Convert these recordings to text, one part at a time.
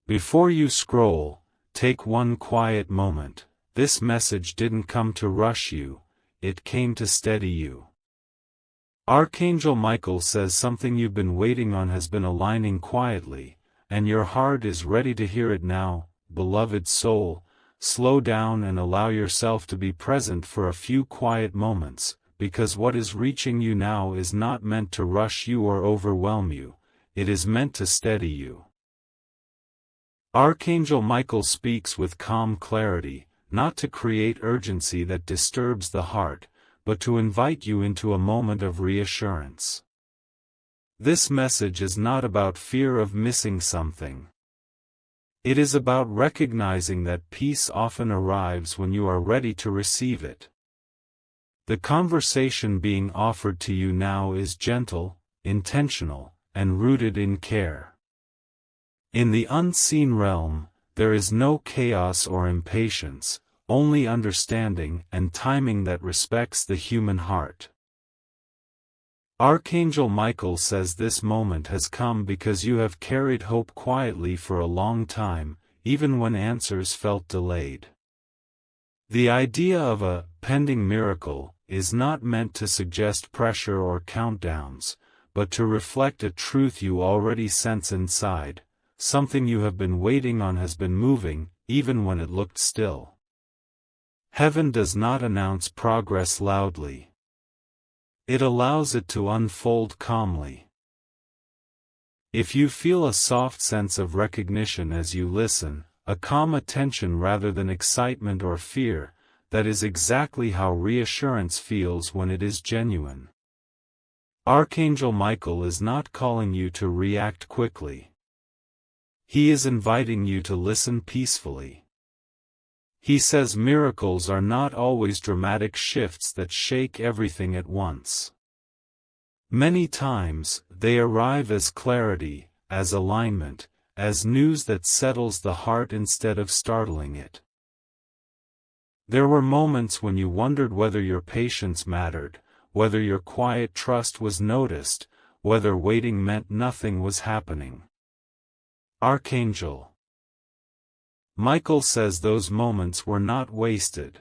Before you scroll, take one quiet moment. This message didn't come to rush you, it came to steady you. Archangel Michael says something you've been waiting on has been aligning quietly, and your heart is ready to hear it now. Beloved soul, slow down and allow yourself to be present for a few quiet moments, because what is reaching you now is not meant to rush you or overwhelm you, it is meant to steady you. Archangel Michael speaks with calm clarity, not to create urgency that disturbs the heart, but to invite you into a moment of reassurance. This message is not about fear of missing something. It is about recognizing that peace often arrives when you are ready to receive it. The conversation being offered to you now is gentle, intentional, and rooted in care. In the unseen realm, there is no chaos or impatience, only understanding and timing that respects the human heart. Archangel Michael says this moment has come because you have carried hope quietly for a long time, even when answers felt delayed. The idea of a pending miracle is not meant to suggest pressure or countdowns, but to reflect a truth you already sense inside. Something you have been waiting on has been moving, even when it looked still. Heaven does not announce progress loudly. It allows it to unfold calmly. If you feel a soft sense of recognition as you listen, a calm attention rather than excitement or fear, that is exactly how reassurance feels when it is genuine. Archangel Michael is not calling you to react quickly. He is inviting you to listen peacefully. He says miracles are not always dramatic shifts that shake everything at once. Many times, they arrive as clarity, as alignment, as news that settles the heart instead of startling it. There were moments when you wondered whether your patience mattered, whether your quiet trust was noticed, whether waiting meant nothing was happening. Archangel Michael says those moments were not wasted.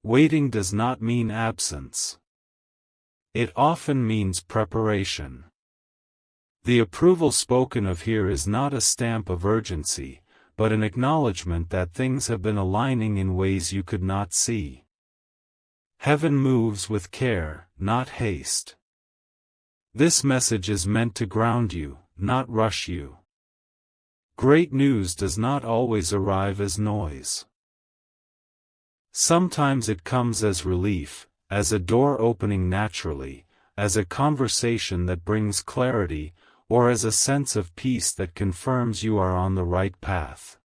Waiting does not mean absence. It often means preparation. The approval spoken of here is not a stamp of urgency, but an acknowledgement that things have been aligning in ways you could not see. Heaven moves with care, not haste. This message is meant to ground you, not rush you. Great news does not always arrive as noise. Sometimes it comes as relief, as a door opening naturally, as a conversation that brings clarity, or as a sense of peace that confirms you are on the right path.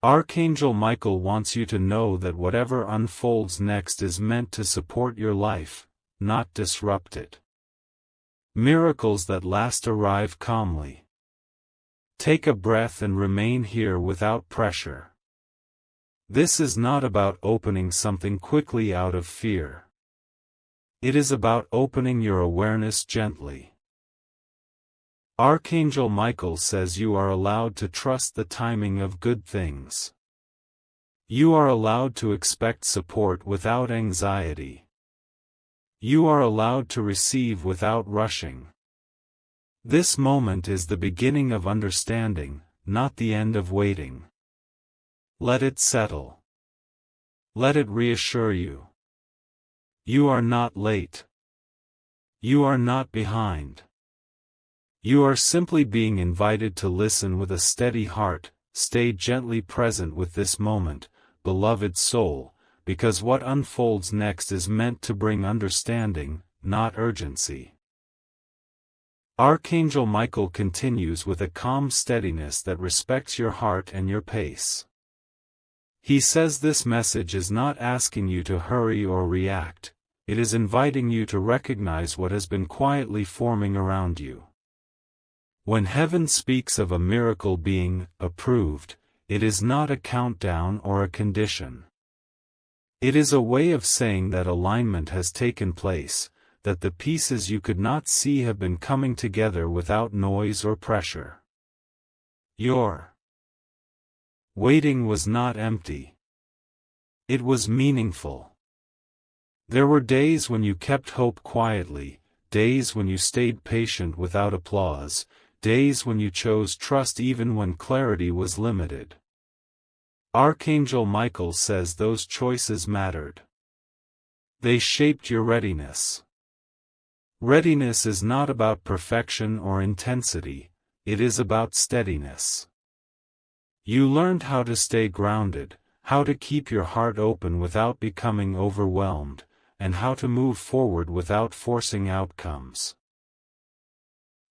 Archangel Michael wants you to know that whatever unfolds next is meant to support your life, not disrupt it. Miracles that last arrive calmly. Take a breath and remain here without pressure. This is not about opening something quickly out of fear. It is about opening your awareness gently. Archangel Michael says you are allowed to trust the timing of good things. You are allowed to expect support without anxiety. You are allowed to receive without rushing. This moment is the beginning of understanding, not the end of waiting. Let it settle. Let it reassure you. You are not late. You are not behind. You are simply being invited to listen with a steady heart. Stay gently present with this moment, beloved soul, because what unfolds next is meant to bring understanding, not urgency. Archangel Michael continues with a calm steadiness that respects your heart and your pace. He says this message is not asking you to hurry or react, it is inviting you to recognize what has been quietly forming around you. When heaven speaks of a miracle being approved, it is not a countdown or a condition. It is a way of saying that alignment has taken place, that the pieces you could not see have been coming together without noise or pressure. Your waiting was not empty. It was meaningful. There were days when you kept hope quietly, days when you stayed patient without applause, days when you chose trust even when clarity was limited. Archangel Michael says those choices mattered. They shaped your readiness. Readiness is not about perfection or intensity, it is about steadiness. You learned how to stay grounded, how to keep your heart open without becoming overwhelmed, and how to move forward without forcing outcomes.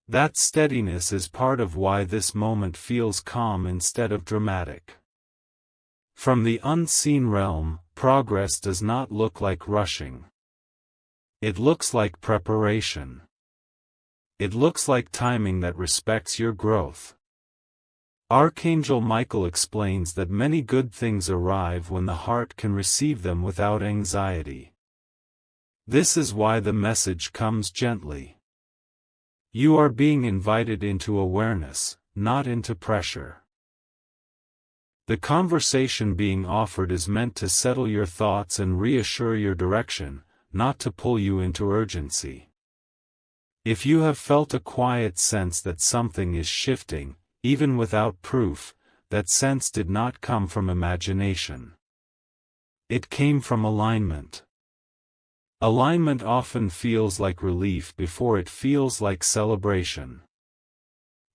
That steadiness is part of why this moment feels calm instead of dramatic. From the unseen realm, progress does not look like rushing. It looks like preparation. It looks like timing that respects your growth. Archangel Michael explains that many good things arrive when the heart can receive them without anxiety. This is why the message comes gently. You are being invited into awareness, not into pressure. The conversation being offered is meant to settle your thoughts and reassure your direction, not to pull you into urgency. If you have felt a quiet sense that something is shifting, even without proof, that sense did not come from imagination. It came from alignment. Alignment often feels like relief before it feels like celebration.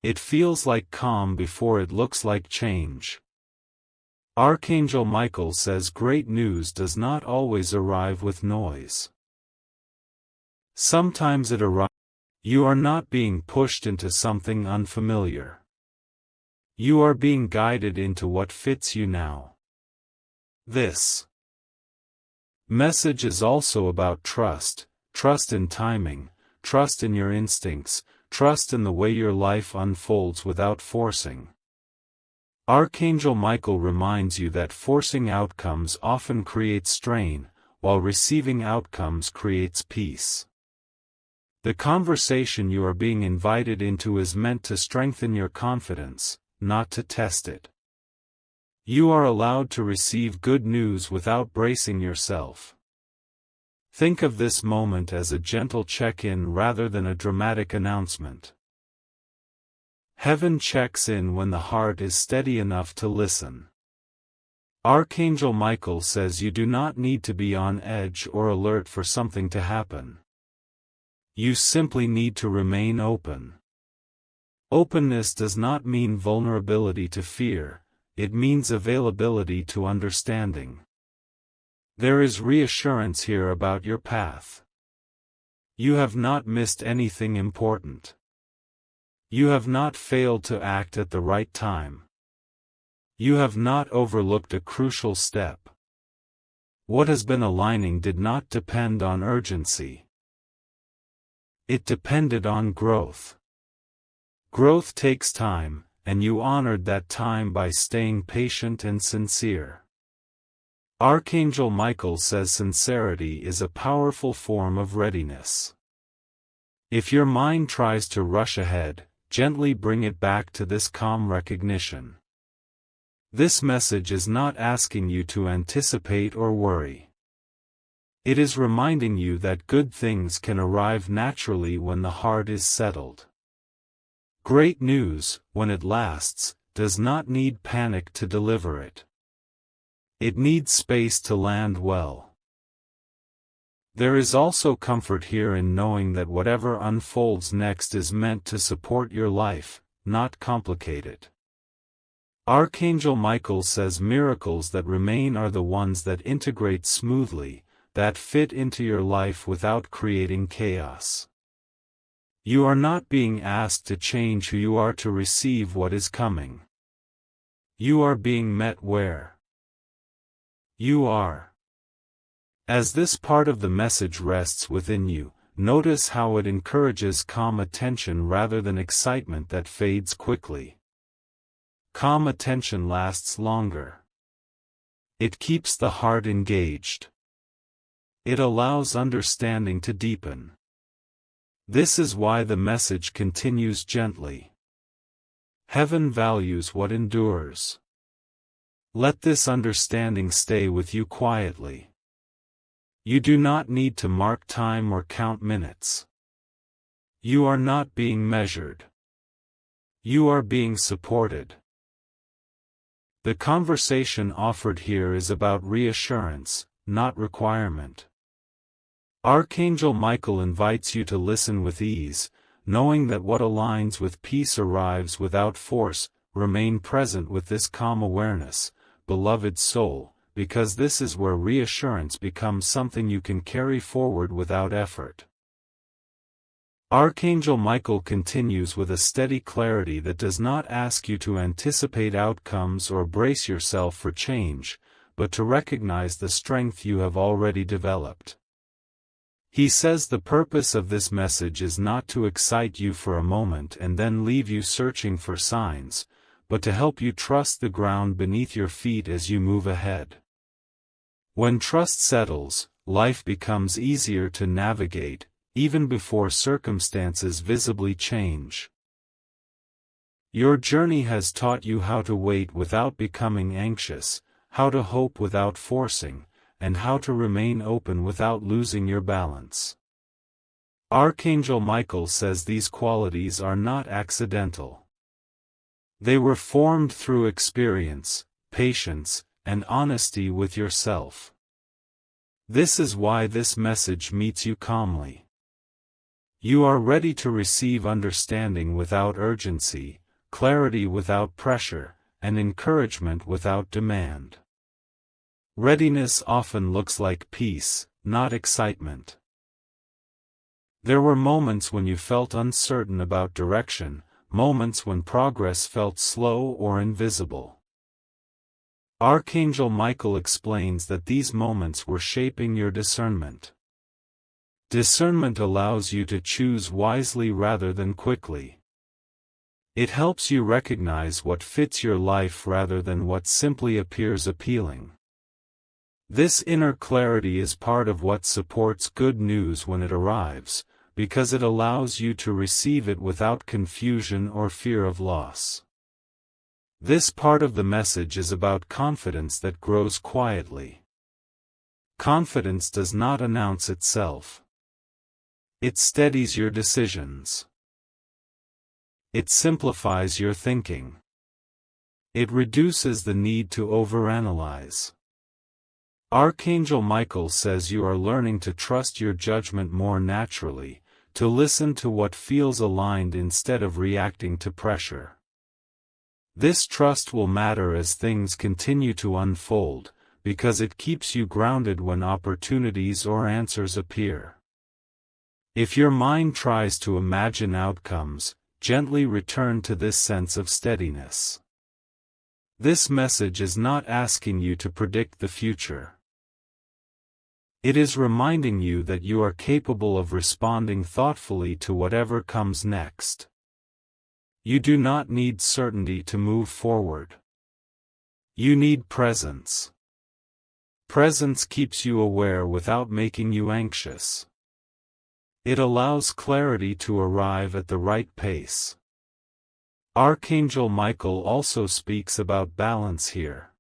It feels like calm before it looks like change. Archangel Michael says great news does not always arrive with noise. Sometimes it arrives. You are not being pushed into something unfamiliar. You are being guided into what fits you now. This message is also about trust, trust in timing, trust in your instincts, trust in the way your life unfolds without forcing. Archangel Michael reminds you that forcing outcomes often creates strain, while receiving outcomes creates peace. The conversation you are being invited into is meant to strengthen your confidence, not to test it. You are allowed to receive good news without bracing yourself. Think of this moment as a gentle check-in rather than a dramatic announcement. Heaven checks in when the heart is steady enough to listen. Archangel Michael says you do not need to be on edge or alert for something to happen. You simply need to remain open. Openness does not mean vulnerability to fear, it means availability to understanding. There is reassurance here about your path. You have not missed anything important. You have not failed to act at the right time. You have not overlooked a crucial step. What has been aligning did not depend on urgency. It depended on growth. Growth takes time, and you honored that time by staying patient and sincere. Archangel Michael says sincerity is a powerful form of readiness. If your mind tries to rush ahead, gently bring it back to this calm recognition. This message is not asking you to anticipate or worry. It is reminding you that good things can arrive naturally when the heart is settled. Great news, when it lasts, does not need panic to deliver it. It needs space to land well. There is also comfort here in knowing that whatever unfolds next is meant to support your life, not complicate it. Archangel Michael says miracles that remain are the ones that integrate smoothly, that fit into your life without creating chaos. You are not being asked to change who you are to receive what is coming. You are being met where you are. As this part of the message rests within you, notice how it encourages calm attention rather than excitement that fades quickly. Calm attention lasts longer. It keeps the heart engaged. It allows understanding to deepen. This is why the message continues gently. Heaven values what endures. Let this understanding stay with you quietly. You do not need to mark time or count minutes. You are not being measured. You are being supported. The conversation offered here is about reassurance, not requirement. Archangel Michael invites you to listen with ease, knowing that what aligns with peace arrives without force. Remain present with this calm awareness, beloved soul, because this is where reassurance becomes something you can carry forward without effort. Archangel Michael continues with a steady clarity that does not ask you to anticipate outcomes or brace yourself for change, but to recognize the strength you have already developed. He says the purpose of this message is not to excite you for a moment and then leave you searching for signs, but to help you trust the ground beneath your feet as you move ahead. When trust settles, life becomes easier to navigate, even before circumstances visibly change. Your journey has taught you how to wait without becoming anxious, how to hope without forcing, and how to remain open without losing your balance. Archangel Michael says these qualities are not accidental. They were formed through experience, patience, and honesty with yourself. This is why this message meets you calmly. You are ready to receive understanding without urgency, clarity without pressure, and encouragement without demand. Readiness often looks like peace, not excitement. There were moments when you felt uncertain about direction, moments when progress felt slow or invisible. Archangel Michael explains that these moments were shaping your discernment. Discernment allows you to choose wisely rather than quickly. It helps you recognize what fits your life rather than what simply appears appealing. This inner clarity is part of what supports good news when it arrives, because it allows you to receive it without confusion or fear of loss. This part of the message is about confidence that grows quietly. Confidence does not announce itself. It steadies your decisions. It simplifies your thinking. It reduces the need to overanalyze. Archangel Michael says you are learning to trust your judgment more naturally, to listen to what feels aligned instead of reacting to pressure. This trust will matter as things continue to unfold, because it keeps you grounded when opportunities or answers appear. If your mind tries to imagine outcomes, gently return to this sense of steadiness. This message is not asking you to predict the future. It is reminding you that you are capable of responding thoughtfully to whatever comes next. You do not need certainty to move forward. You need presence. Presence keeps you aware without making you anxious. It allows clarity to arrive at the right pace. Archangel Michael also speaks about balance here.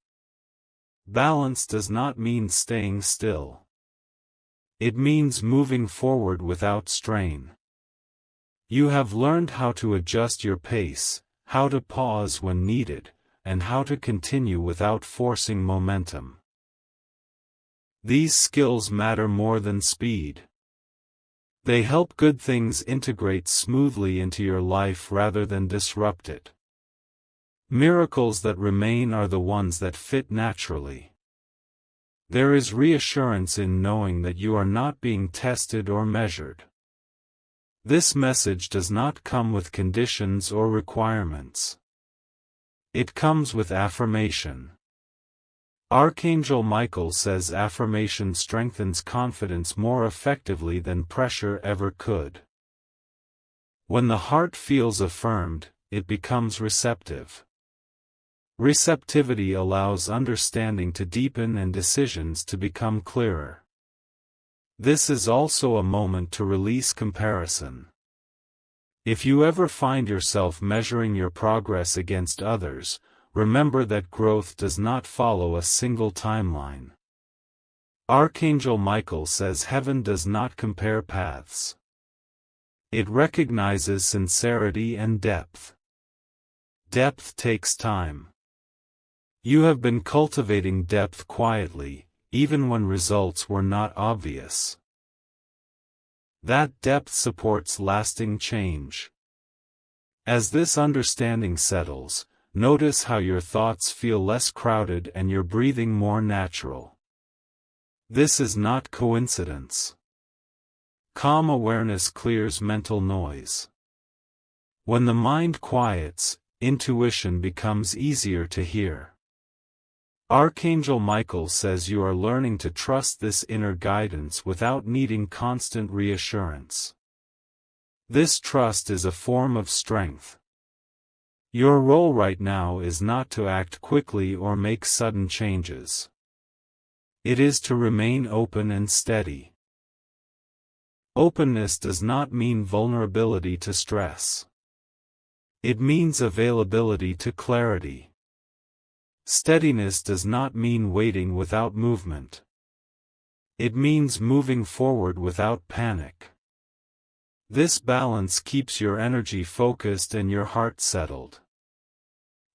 Balance does not mean staying still. It means moving forward without strain. You have learned how to adjust your pace, how to pause when needed, and how to continue without forcing momentum. These skills matter more than speed. They help good things integrate smoothly into your life rather than disrupt it. Miracles that remain are the ones that fit naturally. There is reassurance in knowing that you are not being tested or measured. This message does not come with conditions or requirements. It comes with affirmation. Archangel Michael says affirmation strengthens confidence more effectively than pressure ever could. When the heart feels affirmed, it becomes receptive. Receptivity allows understanding to deepen and decisions to become clearer. This is also a moment to release comparison. If you ever find yourself measuring your progress against others, remember that growth does not follow a single timeline. Archangel Michael says heaven does not compare paths. It recognizes sincerity and depth. Depth takes time. You have been cultivating depth quietly, even when results were not obvious. That depth supports lasting change. As this understanding settles, notice how your thoughts feel less crowded and your breathing more natural. This is not coincidence. Calm awareness clears mental noise. When the mind quiets, intuition becomes easier to hear. Archangel Michael says you are learning to trust this inner guidance without needing constant reassurance. This trust is a form of strength. Your role right now is not to act quickly or make sudden changes. It is to remain open and steady. Openness does not mean vulnerability to stress. It means availability to clarity. Steadiness does not mean waiting without movement. It means moving forward without panic. This balance keeps your energy focused and your heart settled.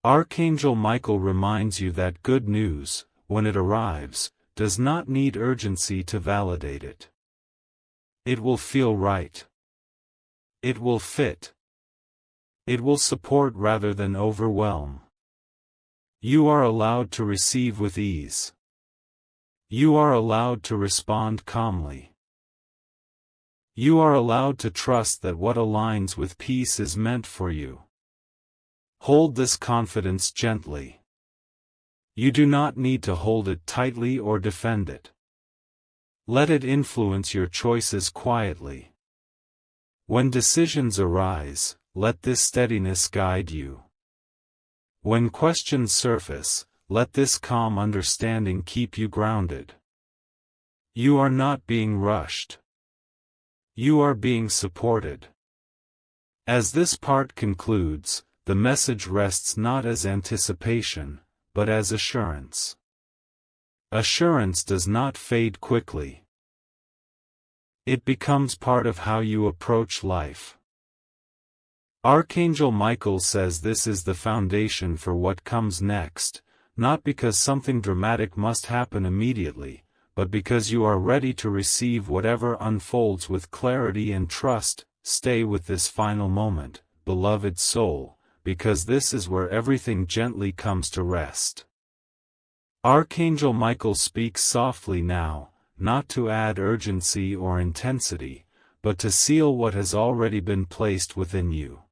Archangel Michael reminds you that good news, when it arrives, does not need urgency to validate it. It will feel right. It will fit. It will support rather than overwhelm. You are allowed to receive with ease. You are allowed to respond calmly. You are allowed to trust that what aligns with peace is meant for you. Hold this confidence gently. You do not need to hold it tightly or defend it. Let it influence your choices quietly. When decisions arise, let this steadiness guide you. When questions surface, let this calm understanding keep you grounded. You are not being rushed. You are being supported. As this part concludes, the message rests not as anticipation, but as assurance. Assurance does not fade quickly. It becomes part of how you approach life. Archangel Michael says this is the foundation for what comes next, not because something dramatic must happen immediately, but because you are ready to receive whatever unfolds with clarity and trust. Stay with this final moment, beloved soul, because this is where everything gently comes to rest. Archangel Michael speaks softly now, not to add urgency or intensity, but to seal what has already been placed within you.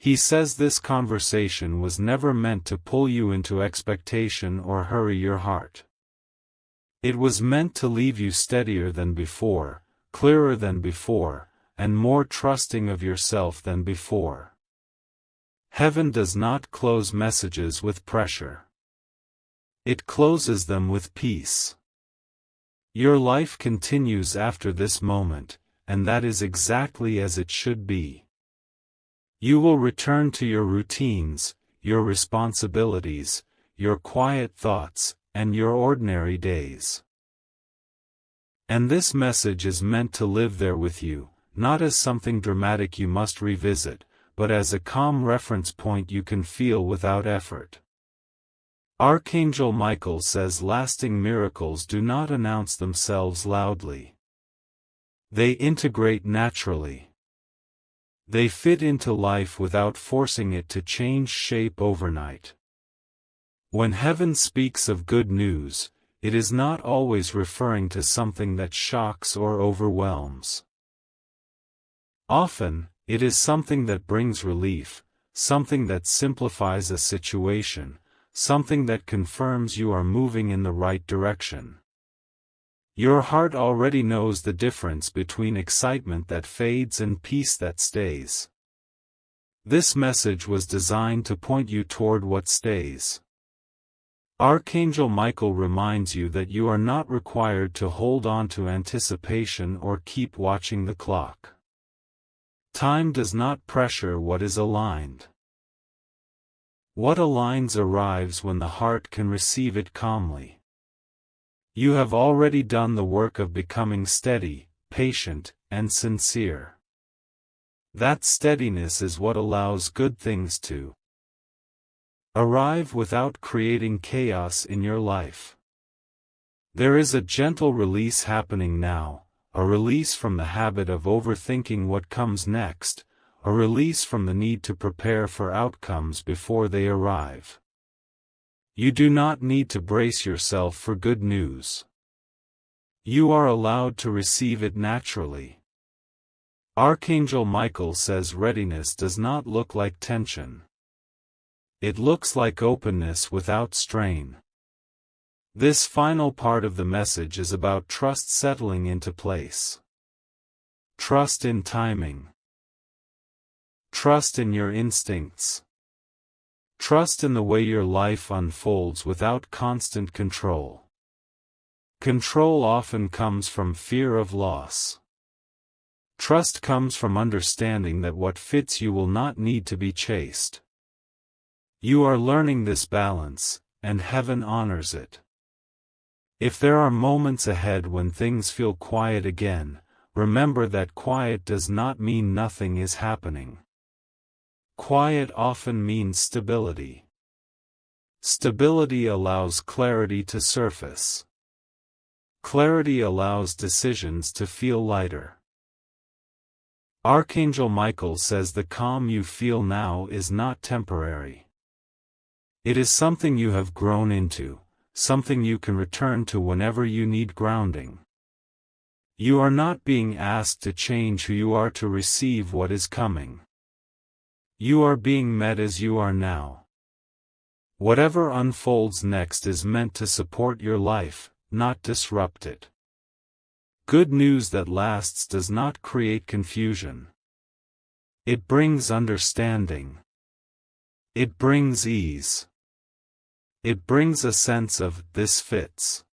He says this conversation was never meant to pull you into expectation or hurry your heart. It was meant to leave you steadier than before, clearer than before, and more trusting of yourself than before. Heaven does not close messages with pressure. It closes them with peace. Your life continues after this moment, and that is exactly as it should be. You will return to your routines, your responsibilities, your quiet thoughts, and your ordinary days. And this message is meant to live there with you, not as something dramatic you must revisit, but as a calm reference point you can feel without effort. Archangel Michael says lasting miracles do not announce themselves loudly. They integrate naturally. They fit into life without forcing it to change shape overnight. When heaven speaks of good news, it is not always referring to something that shocks or overwhelms. Often, it is something that brings relief, something that simplifies a situation, something that confirms you are moving in the right direction. Your heart already knows the difference between excitement that fades and peace that stays. This message was designed to point you toward what stays. Archangel Michael reminds you that you are not required to hold on to anticipation or keep watching the clock. Time does not pressure what is aligned. What aligns arrives when the heart can receive it calmly. You have already done the work of becoming steady, patient, and sincere. That steadiness is what allows good things to arrive without creating chaos in your life. There is a gentle release happening now, a release from the habit of overthinking what comes next, a release from the need to prepare for outcomes before they arrive. You do not need to brace yourself for good news. You are allowed to receive it naturally. Archangel Michael says readiness does not look like tension. It looks like openness without strain. This final part of the message is about trust settling into place. Trust in timing. Trust in your instincts. Trust in the way your life unfolds without constant control. Control often comes from fear of loss. Trust comes from understanding that what fits you will not need to be chased. You are learning this balance, and heaven honors it. If there are moments ahead when things feel quiet again, remember that quiet does not mean nothing is happening. Quiet often means stability. Stability allows clarity to surface. Clarity allows decisions to feel lighter. Archangel Michael says the calm you feel now is not temporary. It is something you have grown into, something you can return to whenever you need grounding. You are not being asked to change who you are to receive what is coming. You are being met as you are now. Whatever unfolds next is meant to support your life, not disrupt it. Good news that lasts does not create confusion. It brings understanding. It brings ease. It brings a sense of, this fits.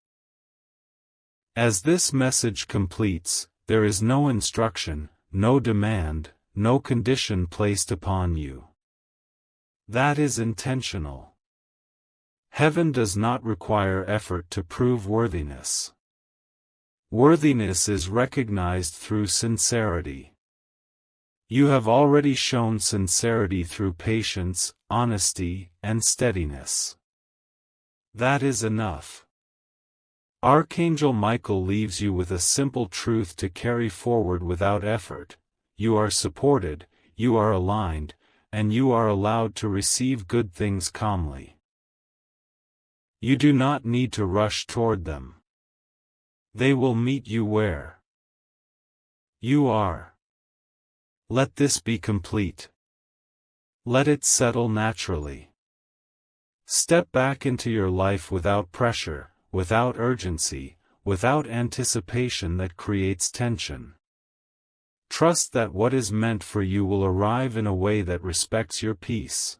As this message completes, there is no instruction, no demand, no condition placed upon you. That is intentional. Heaven does not require effort to prove worthiness. Worthiness is recognized through sincerity. You have already shown sincerity through patience, honesty, and steadiness. That is enough. Archangel Michael leaves you with a simple truth to carry forward without effort. You are supported, you are aligned, and you are allowed to receive good things calmly. You do not need to rush toward them. They will meet you where you are. Let this be complete. Let it settle naturally. Step back into your life without pressure, without urgency, without anticipation that creates tension. Trust that what is meant for you will arrive in a way that respects your peace.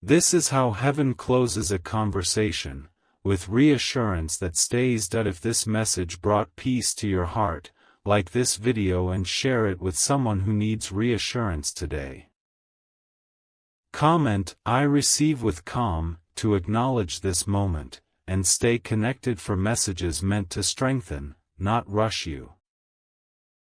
This is how heaven closes a conversation, with reassurance that stays. If this message brought peace to your heart, like this video and share it with someone who needs reassurance today. Comment, I receive with calm, to acknowledge this moment, and stay connected for messages meant to strengthen, not rush you.